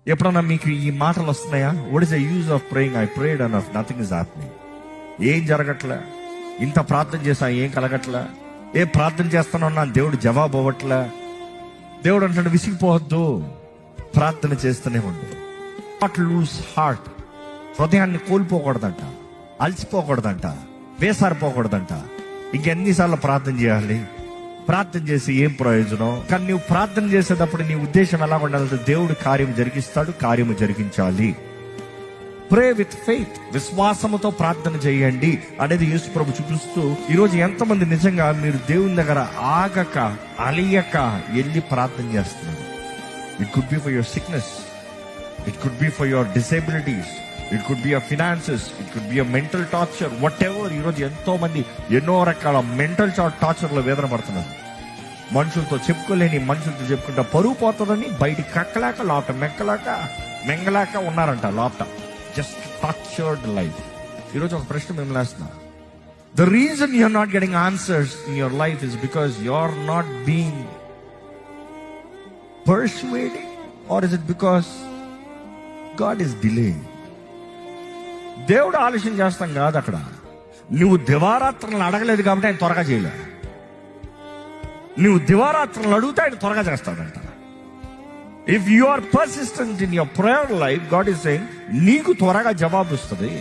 ఎప్పుడన్నా మీకు ఈ మాటలు వస్తున్నాయా? What is the use of praying? I prayed and nothing is happening. ఏం జరగట్లే, ఇంత ప్రార్థన చేసా ఏం కలగట్లే, ఏ ప్రార్థన చేస్తానన్నా దేవుడు జవాబు అవ్వట్లే. దేవుడు అంటాడు విసిగిపోవద్దు, ప్రార్థన చేస్తూనే ఉండు. నాట్ లూజ్ హార్ట్, హృదయాన్ని కోల్పోకూడదంట, అలసిపోకూడదంట, వేసారిపోకూడదంట. ఇంకెన్నిసార్లు ప్రార్థన చేయాలి? ప్రార్థన చేసి ఏం ప్రయోజనం? కానీ నువ్వు ప్రార్థన చేసేటప్పుడు నీ ఉద్దేశం ఎలా ఉండాలంటే దేవుడు కార్యం జరిగిస్తాడు, కార్యము జరిగించాలి. ప్రే విత్ ఫెయిత్, విశ్వాసముతో ప్రార్థన చేయండి అనేది యేసు ప్రభు చూపిస్తూ, ఈరోజు ఎంతమంది నిజంగా మీరు దేవుని దగ్గర ఆగక అలియక వెళ్ళి ప్రార్థన చేస్తున్నారు? It could be for your sickness, it could be for your disabilities, it could be your finances, it could be your mental torture, what ever. ఈరోజు ఎంతో మంది ఎన్నో రకాల మెంటల్ టార్చర్లో వేదన పడుతున్నారు. మనుషులతో చెప్పుకోలేని, మనుషులతో చెప్పుకుంటా పరువు పోతుందని బయటికి కక్కలేక, లోపట మెంగలేక ఉన్నారంట. లోపట జస్ట్ టార్చర్డ్ లైఫ్. ఈరోజు ఒక ప్రశ్న మిమ్మల్ని వేస్తున్నా. The reason you are not getting answers in your life is because you are not being persuading, or is it because God is delaying? దేవుడు ఆలస్యం చేస్తాం కాదు. అక్కడ నువ్వు దివారాత్రులను అడగలేదు కాబట్టి ఆయన త్వరగా చేయలే. నువ్వు దివారాత్రులను అడిగితే ఆయన త్వరగా చేస్తాడంట. If you are persistent in your prayer life, God is saying నీకు త్వరగా జవాబు వస్తుంది.